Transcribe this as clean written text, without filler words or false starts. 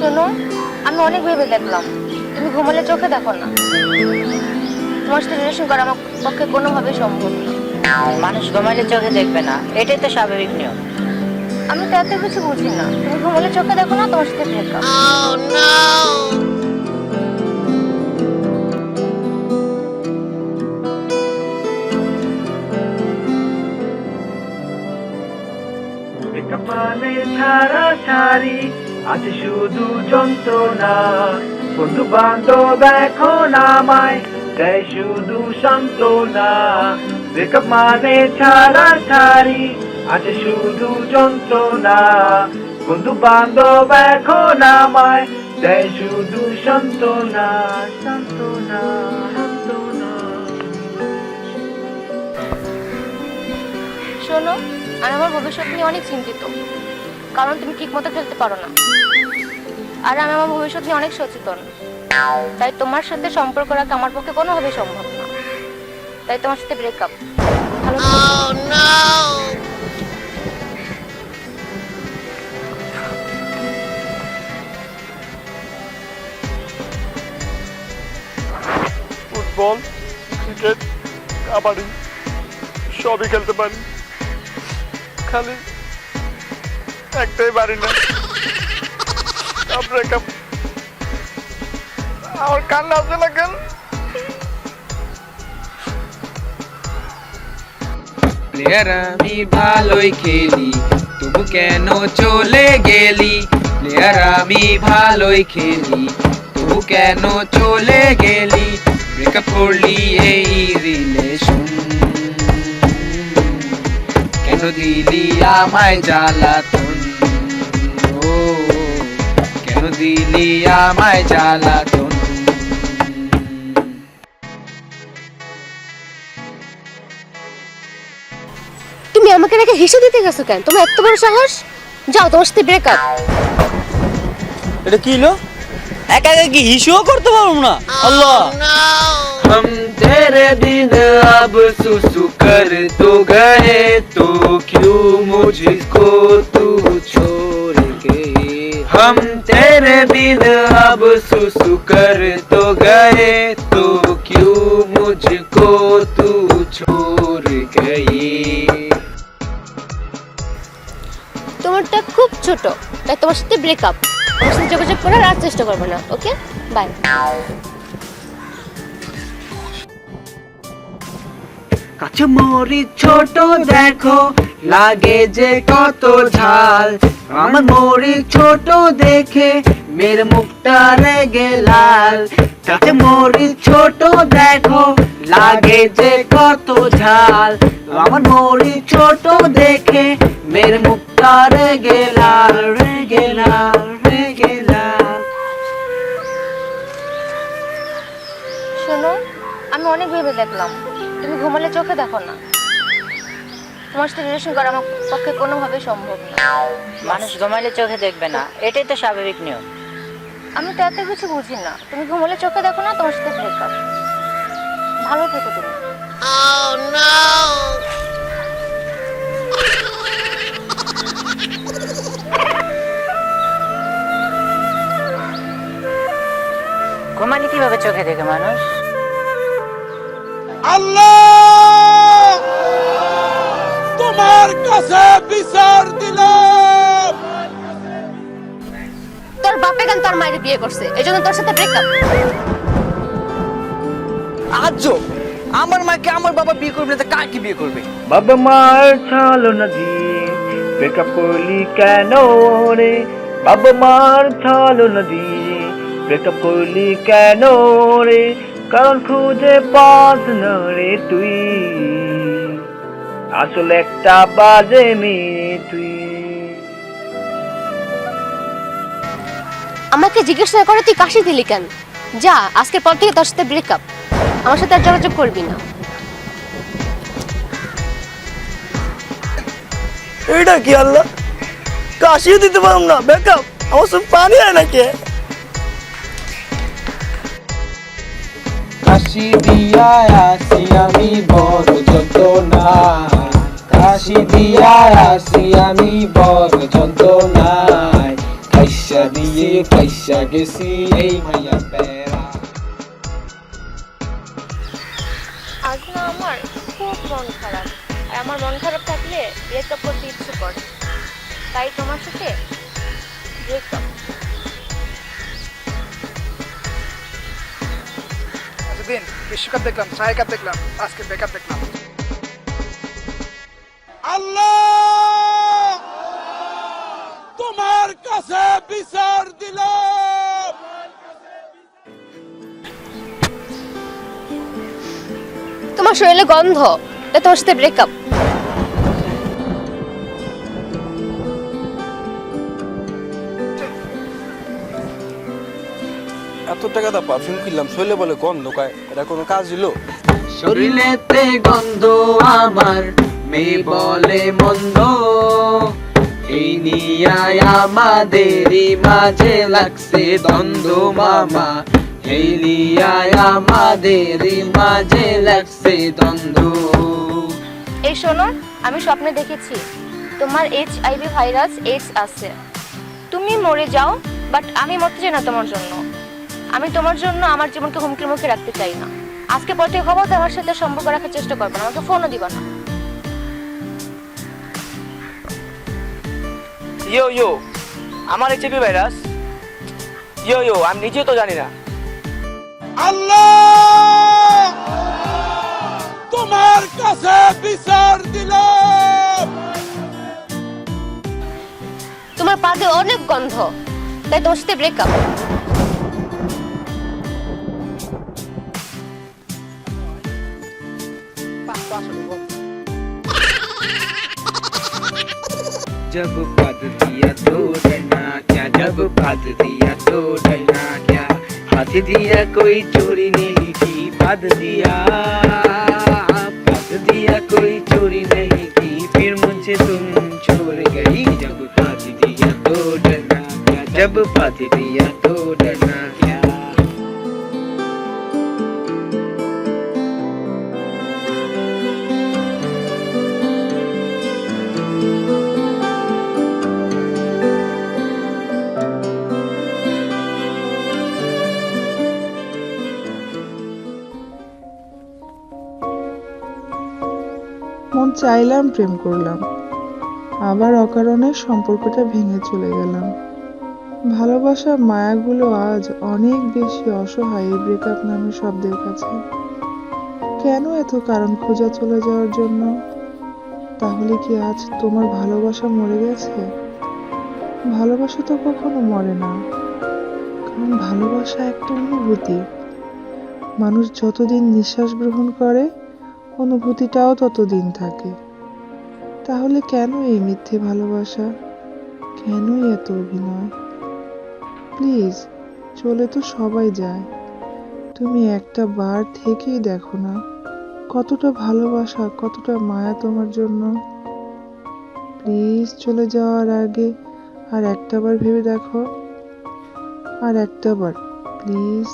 শোনো, আমি অনেক ভেবে দেখলাম, তুমি ঘুমালে চোখে দেখো না। তোমার সাথে রিলেশন করা আমার পক্ষে কোনোভাবেই সম্ভব না। মানুষ ঘুমাইলে চোখে দেখবে না, এটাই তো স্বাভাবিক নিয়ম। আমি তো এত কিছু বুঝি না, তুমি ঘুমালে চোখে দেখো না, তোমার সাথে ব্রেকআপ। মানে ছাড়া ছাড়ি আছে শুধু যন্ত্রণা, বন্ধু বান্ধব এখন আমায় দেয় শুধু সান্ত্বনা। ব্রেকআপ মানে ছাড়া ছাড়ি আছে শুধু যন্ত্রণা, বন্ধু বান্ধব এখন আমায় দেয় শুধু সান্ত্বনা সান্ত্বনা সান্ত্বনা। শোনো, আমি আমার ভবিষ্যৎ নিয়ে অনেক চিন্তিত, কারণ তুমি ঠিক মতো খেলতে পারো না। আর আমি আমার ভবিষ্যৎ নিয়ে অনেক সচেতন, তাই তোমার সাথে সম্পর্ক রাখা আমার পক্ষে কোনোভাবে সম্ভব না। তাই তোমার সাথে ব্রেকআপ। ভালো থেকো। ফুটবল, ক্রিকেট, কাবাডি সবই খেলতে পারি, খালি একটাই পারি না, ব্রেকআপ। আমার কান্না আসে না কেন? প্লেয়ার আমি ভালোই খেলি, তবু কেন চলে গেলি? প্লেয়ার আমি ভালোই খেলি, তবু কেন চলে গেলি? ব্রেকআপ করলি এই রিলেশন, কেন দিলি আমায় জ্বালাতন? ও কেন দিলি আমায় জ্বালাতন? তুমি আমাকে রেখে হেসে দিতে গেছো কেন? তোমার এত বড় সাহস! যাও, তোমার সাথে ব্রেকআপ। এটা কি হলো? একা একা কি হিসুও করতে পারবো না? আল্লাহ, हम तेरे बिन अब सुसु कर तो गए, तो क्यों मुझको तू छोड़ गए? हम तेरे बिन अब सुसु कर तो गए, तो क्यों मुझको तू छोड़ गई? তোমারটা খুব ছোট, তাই তোমার সাথে ব্রেকআপ। তোমার সাথে যোগাযোগ করার আর চেষ্টা করবো না। ওকে, বাই। কাছে মরিচ ছোট দেখো, লাগে যে কত ঝাল। আমার মরিচ ছোট দেখে মেরে মুখটা রেগে লাল। কাছে মরিচ ছোট দেখো, লাগে যে কত ঝাল। আমার মরিচ ছোট দেখে মেরে মুখটা রেগে লাল, রেগে লাল, রেগে লাল। শোনো, আমি অনেক ভেবে দেখলাম, তুমি ঘুমালে চোখে দেখো না। তোমার সাথে রিলেশন করা আমার পক্ষে কোনোভাবেই সম্ভব না। মানুষ ঘুমাইলে চোখে দেখবে না, এটাই তো স্বাভাবিক নিয়ম। আমি তো এত কিছু বুঝি না, তুমি ঘুমালে চোখে দেখো না, তোমার সাথে ব্রেকআপ। ভালো থেকো তুমি। ঘুমালে কিভাবে চোখে দেখে মানুষ? আল্লাহ, তোমার কাছে বিচার দিলাম। তোর বাপে কেন তোর মায়ের বিয়ে করছে, এই জন্য তোর সাথে ব্রেকআপ। আজও আমার মাকে আমার বাবা বিয়ে করবে না, তো কার কি বিয়ে করবে? বাবা মার ছলনা দিয়ে ব্রেকআপ করলি কেন রে? বাবা মার ছলনা দিয়ে ব্রেকআপ করলি কেন রে? কারণ খুঁজে পাস না রে তুই, আসলে একটা বাজে মেয়ে তুই। আমাকে জিজ্ঞেস না করে তুই কাশি দিলি কেন? যা, আজকের পর থেকে তোর সাথে ব্রেকআপ। আমার সাথে আর যোগাযোগ করবি না। এটা কি আল্লাহ, কাশিও দিতে পারলাম না, ব্যাকআপ। আমার সব পানি হয় নাকি? কাশি দিয়া আসি আমি বড় যন্ত্রণা, কাশি দিয়া আসি আমি বড় যন্ত্রণায়। কাইসা দিয়ে ফাইসা গেছি এই মাইয়া প্যারা। আজ না আমার খুব মন খারাপ, আর আমার মন খারাপ থাকলে ব্রেকআপ করতে ইচ্ছে করে, তাই তোমার সাথে ব্রেকআপ। এতদিন বিশ্বকাপ দেখলাম, ছায়া কাপ দেখলাম, আজকে ব্রেকআপ দেখলাম। আল্লাহ তোমার কাছে বিচার দিলাম। তোমার শরীরে গন্ধ, তাই তোমার সাথে ব্রেকআপ। এত টাকা দা পারফিউম কিনলাম, শৈলে বলে গন্ধ কায়, এটা কোনো কাজ হলো? শরীরেতে গন্ধ আমার, মেয়ে বলে মন্দ, এই নিয়ায় আমাদেরই মাঝে লাগছে দ্বন্দ্ব মামা, এই নিয়ায় আমাদেরই মাঝে লাগছে দ্বন্দ্ব। এই শোনো, আমি স্বপ্নে দেখেছি তোমার HIV ভাইরাস AIDS আছে। তুমি মরে যাও, বাট আমি মরতে চাই না তোমার জন্য। আমি তোমার জন্য আমার জীবনকে হুমকির মুখে রাখতে চাই না। আজকে পর থেকে খবর আমার সাথে সম্পর্ক রাখার চেষ্টা করবে না, আমাকে ফোনও দিবা না। ইয়ো ইয়ো, আমার এইচআইভি ভাইরাস? ইয়ো ইয়ো, আমি নিজেও তো জানি না। আল্লাহ তোমার কাছে বিচার দিলাম। তোমার পাতে অনেক গন্ধ, তাই তোমার সাথে ব্রেকআপ। जब पद दिया तो डरना क्या, जब पद दिया तो डरना क्या, पद दिया कोई चोरी नहीं की, पद दिया कोई चोरी नहीं की, फिर मुझे तुम छोड़ गई। जब पद दिया तो डरना क्या, जब पद दिया तो डरना क्या। মন চাইলাম প্রেম করলাম, আবার অকারণে সম্পর্কটা ভেঙে চলে গেলাম। ভালোবাসার মায়াগুলো আজ অনেক বেশি অসহায় এই ব্রেকআপ নামের শব্দের কাছে। কেন এত কারণ খোঁজা চলে যাওয়ার জন্য? তাহলে কি আজ তোমার ভালোবাসা মরে গেছে? ভালোবাসা তো কখনো মরে না, কারণ ভালোবাসা একটা অনুভূতি। মানুষ যতদিন নিঃশ্বাস গ্রহণ করে, অনুভূতিটাও ততদিন থাকে। তাহলে কেন এই মিথ্যে ভালোবাসা? কেনই এত অভিনয়? প্লিজ, চলে তো সবাই যায়, তুমি একটা বার থেকেই দেখো না কতটা ভালোবাসা, কতটা মায়া তোমার জন্য। প্লিজ, চলে যাওয়ার আগে আর একটা বার ভেবে দেখো, আর একটা বার প্লিজ।